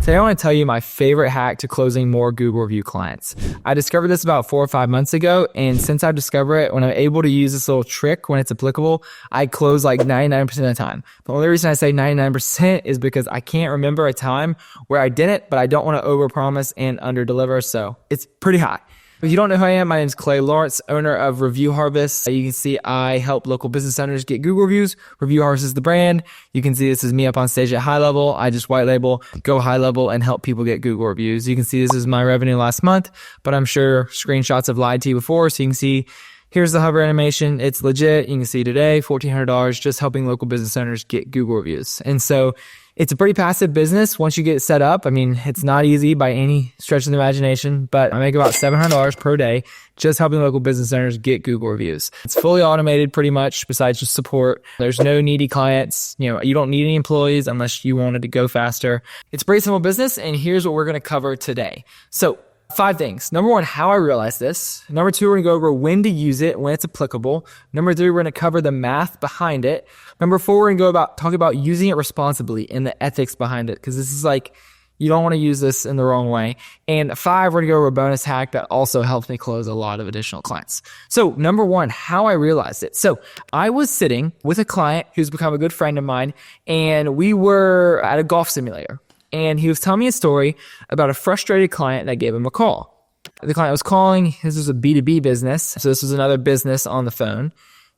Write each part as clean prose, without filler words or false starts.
Today I want to tell you my favorite hack to closing more Google review clients. I discovered this about 4 or 5 months ago, and since I've discovered it, when I'm able to use this little trick when it's applicable, I close like 99% of the time. The only reason I say 99% is because I can't remember a time where I didn't, but I don't want to overpromise and underdeliver, so it's pretty high. If you don't know who I am, my name is Clay Lawrence, owner of Review Harvest. You can see I help local business owners get Google reviews. Review Harvest is the brand. You can see this is me up on stage at High Level. I just white label, go high level, and help people get Google reviews. You can see this is my revenue last month, but I'm sure screenshots have lied to you before. So you can see here's the hover animation. It's legit. You can see today, $1,400, just helping local business owners get Google reviews. And so it's a pretty passive business once you get set up. I mean, it's not easy by any stretch of the imagination, but I make about $700 per day just helping local business owners get Google reviews. It's fully automated pretty much besides just support. There's no needy clients. You don't need any employees unless you wanted to go faster. It's a pretty simple business, and here's what we're going to cover today. So 5 things. Number 1, how I realized this. Number 2, we're going to go over when to use it, when it's applicable. Number 3, we're going to cover the math behind it. Number 4, we're going to talk about using it responsibly and the ethics behind it, because this is like, you don't want to use this in the wrong way. And 5, we're going to go over a bonus hack that also helps me close a lot of additional clients. So number 1, how I realized it. So I was sitting with a client who's become a good friend of mine, and we were at a golf simulator. And he was telling me a story about a frustrated client that gave him a call. The client was calling. This was a B2B business. So this was another business on the phone.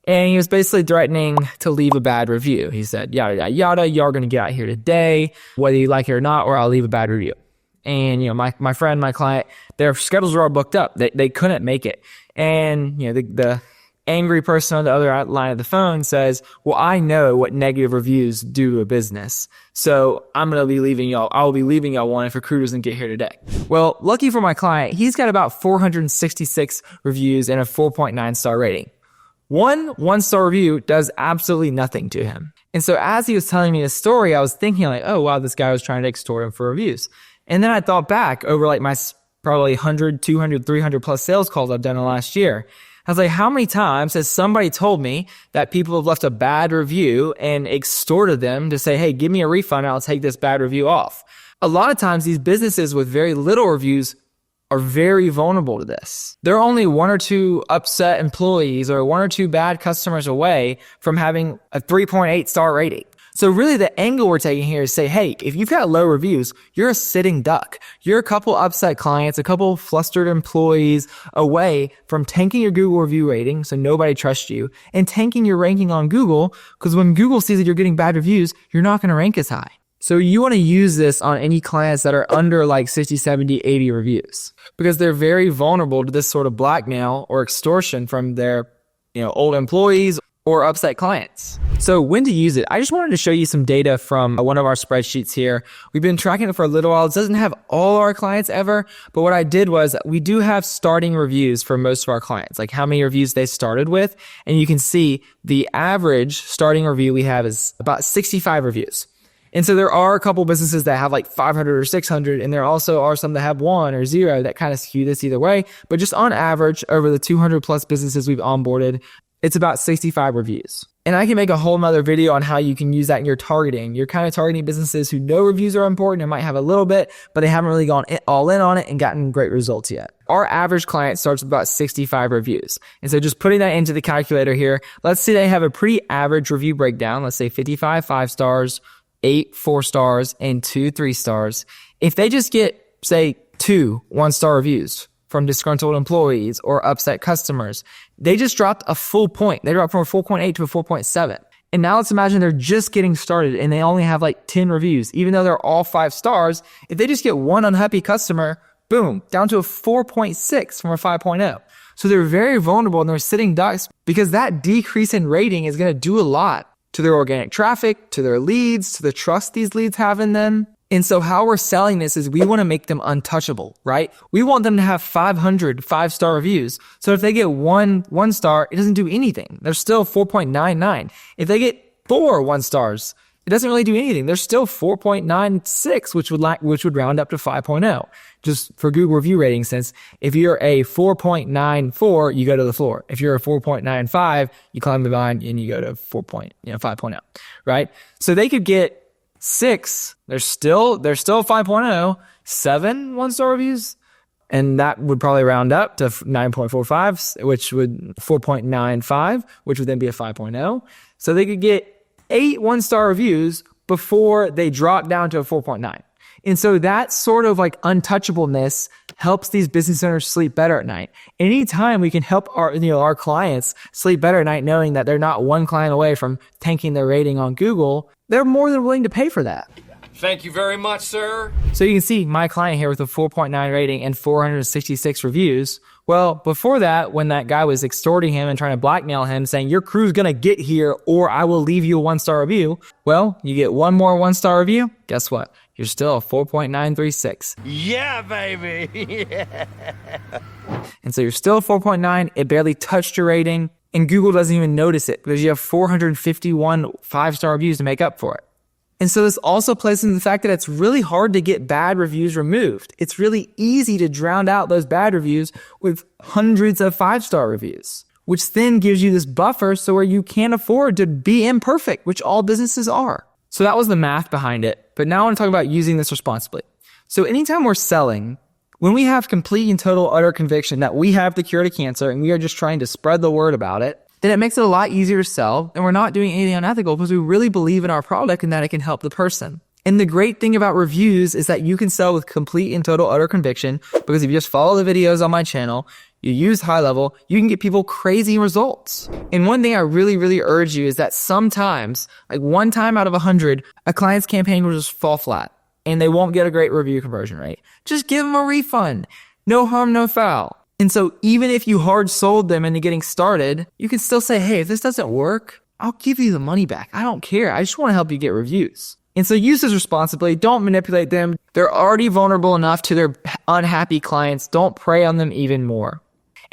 And he was basically threatening to leave a bad review. He said, yada, yada, yada, y'all are going to get out here today, whether you like it or not, or I'll leave a bad review. And, my friend, my client, their schedules were all booked up. They couldn't make it. And, the angry person on the other line of the phone says, well, I know what negative reviews do to a business. So I'm going to be leaving y'all. I'll be leaving y'all one if recruiters didn't get here today. Well, lucky for my client, he's got about 466 reviews and a 4.9 star rating. One star review does absolutely nothing to him. And so as he was telling me this story, I was thinking like, oh, wow, this guy was trying to extort him for reviews. And then I thought back over like my probably 100, 200, 300 plus sales calls I've done in the last year. I was like, how many times has somebody told me that people have left a bad review and extorted them to say, hey, give me a refund, I'll take this bad review off? A lot of times these businesses with very little reviews are very vulnerable to this. They're only 1 or 2 upset employees or 1 or 2 bad customers away from having a 3.8 star rating. So really the angle we're taking here is say, hey, if you've got low reviews, you're a sitting duck. You're a couple upset clients, a couple flustered employees away from tanking your Google review rating so nobody trusts you, and tanking your ranking on Google, because when Google sees that you're getting bad reviews, you're not going to rank as high. So you want to use this on any clients that are under like 60, 70, 80 reviews, because they're very vulnerable to this sort of blackmail or extortion from their old employees or upset clients. So when to use it, I just wanted to show you some data from one of our spreadsheets here. We've been tracking it for a little while. It doesn't have all our clients ever, but what I did was we do have starting reviews for most of our clients, like how many reviews they started with. And you can see the average starting review we have is about 65 reviews. And so there are a couple businesses that have like 500 or 600, and there also are some that have 1 or 0 that kind of skew this either way. But just on average, over the 200 plus businesses we've onboarded, it's about 65 reviews. And I can make a whole nother video on how you can use that in your targeting. You're kind of targeting businesses who know reviews are important and might have a little bit, but they haven't really gone all in on it and gotten great results yet. Our average client starts with about 65 reviews. And so just putting that into the calculator here, let's say they have a pretty average review breakdown. Let's say 55 5 stars, 8 4 stars, and 2 3 stars. If they just get, say, 2 1-star reviews from disgruntled employees or upset customers, they just dropped a full point. They dropped from a 4.8 to a 4.7. And now let's imagine they're just getting started and they only have like 10 reviews. Even though they're all 5 stars, if they just get 1 unhappy customer, boom, down to a 4.6 from a 5.0. So they're very vulnerable and they're sitting ducks, because that decrease in rating is going to do a lot to their organic traffic, to their leads, to the trust these leads have in them. And so how we're selling this is we want to make them untouchable, right? We want them to have 500 5-star reviews. So if they get one star, it doesn't do anything. They're still 4.99. If they get 4 1-stars, it doesn't really do anything. They're still 4.96, which would round up to 5.0, just for Google review rating. Since if you're a 4.94, you go to the floor. If you're a 4.95, you climb the vine and you go to 5.0, right? So they could get 6, they're still 5.0, 7 1-star reviews, and that would probably round up to 9.45, which would 4.95, which would then be a 5.0. So they could get 8 1-star reviews before they drop down to a 4.9. And so that sort of like untouchableness helps these business owners sleep better at night. Anytime we can help our clients sleep better at night, knowing that they're not one client away from tanking their rating on Google, they're more than willing to pay for that. Thank you very much, sir. So you can see my client here with a 4.9 rating and 466 reviews. Well, before that, when that guy was extorting him and trying to blackmail him, saying, your crew's going to get here or I will leave you a 1-star review. Well, you get one more 1-star review. Guess what? You're still a 4.936. Yeah, baby. Yeah. And so you're still a 4.9. It barely touched your rating. And Google doesn't even notice it because you have 451 5-star reviews to make up for it. And so this also plays into the fact that it's really hard to get bad reviews removed. It's really easy to drown out those bad reviews with hundreds of 5-star reviews, which then gives you this buffer so where you can't afford to be imperfect, which all businesses are. So that was the math behind it. But now I want to talk about using this responsibly. So anytime we're selling, when we have complete and total utter conviction that we have the cure to cancer and we are just trying to spread the word about it, then it makes it a lot easier to sell, and we're not doing anything unethical because we really believe in our product and that it can help the person. And the great thing about reviews is that you can sell with complete and total utter conviction, because if you just follow the videos on my channel, you use HighLevel, you can get people crazy results. And one thing I really, really urge you is that sometimes, like 1 time out of 100, a client's campaign will just fall flat and they won't get a great review conversion rate. Just give them a refund. No harm, no foul. And so even if you hard sold them into getting started, you can still say, hey, if this doesn't work, I'll give you the money back. I don't care. I just want to help you get reviews. And so use this responsibly. Don't manipulate them. They're already vulnerable enough to their unhappy clients. Don't prey on them even more.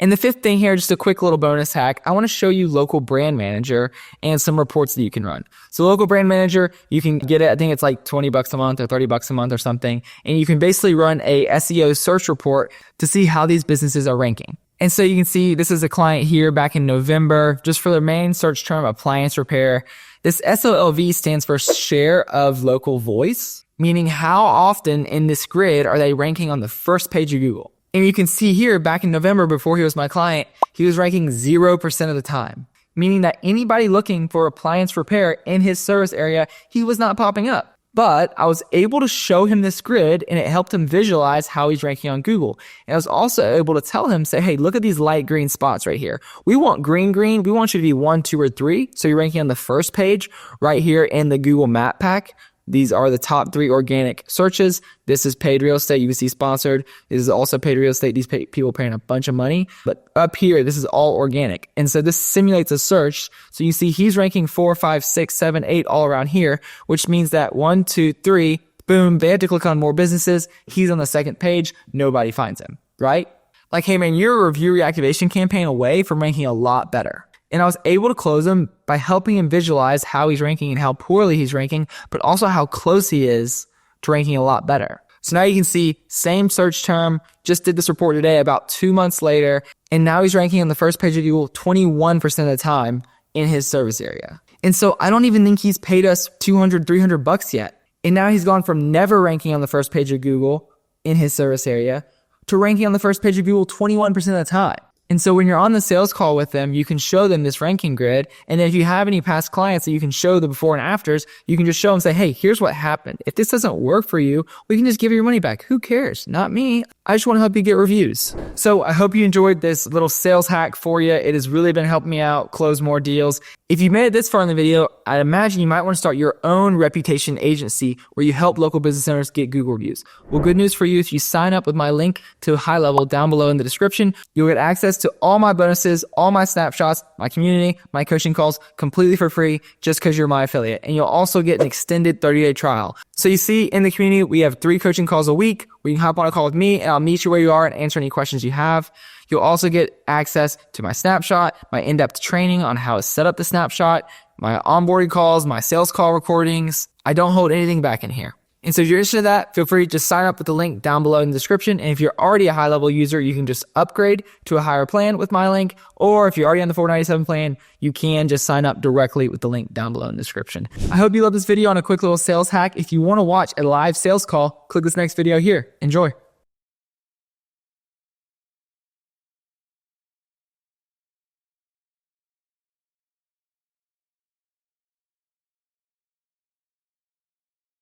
And the 5th thing here, just a quick little bonus hack. I want to show you Local Brand Manager and some reports that you can run. So Local Brand Manager, you can get it. I think it's like $20 a month or $30 a month or something. And you can basically run a SEO search report to see how these businesses are ranking. And so you can see this is a client here back in November, just for their main search term, appliance repair. This SOLV stands for share of local voice, meaning how often in this grid are they ranking on the first page of Google. And you can see here back in November, before he was my client, he was ranking 0% of the time, meaning that anybody looking for appliance repair in his service area, he was not popping up. But I was able to show him this grid and it helped him visualize how he's ranking on Google. And I was also able to tell him, say, hey, look at these light green spots right here. We want green. We want you to be 1, 2, or 3. So you're ranking on the first page right here in the Google Map Pack. These are the top 3 organic searches. This is paid real estate. You can see sponsored. This is also paid real estate. These people paying a bunch of money. But up here, this is all organic. And so this simulates a search. So you see he's ranking 4, 5, 6, 7, 8 all around here, which means that 1, 2, 3, boom, they had to click on more businesses. He's on the second page. Nobody finds him, right? Like, hey man, you're a review reactivation campaign away from ranking a lot better. And I was able to close him by helping him visualize how he's ranking and how poorly he's ranking, but also how close he is to ranking a lot better. So now you can see same search term, just did this report today about 2 months later, and now he's ranking on the first page of Google 21% of the time in his service area. And so I don't even think he's paid us $200, $300 yet. And now he's gone from never ranking on the first page of Google in his service area to ranking on the first page of Google 21% of the time. And so when you're on the sales call with them, you can show them this ranking grid. And if you have any past clients that you can show the before and afters, you can just show them, say, hey, here's what happened. If this doesn't work for you, we can just give you your money back. Who cares? Not me. I just want to help you get reviews. So I hope you enjoyed this little sales hack for you. It has really been helping me out close more deals. If you made it this far in the video, I imagine you might want to start your own reputation agency where you help local business owners get Google reviews. Well, good news for you. If you sign up with my link to HighLevel down below in the description, you'll get access to all my bonuses, all my snapshots, my community, my coaching calls completely for free just because you're my affiliate. And you'll also get an extended 30-day trial. So you see in the community, we have 3 coaching calls a week. We can hop on a call with me and I'll meet you where you are and answer any questions you have. You'll also get access to my snapshot, my in-depth training on how to set up the snapshot, my onboarding calls, my sales call recordings. I don't hold anything back in here. And so if you're interested in that, feel free to just sign up with the link down below in the description. And if you're already a high level user, you can just upgrade to a higher plan with my link. Or if you're already on the 497 plan, you can just sign up directly with the link down below in the description. I hope you love this video on a quick little sales hack. If you want to watch a live sales call, click this next video here. Enjoy.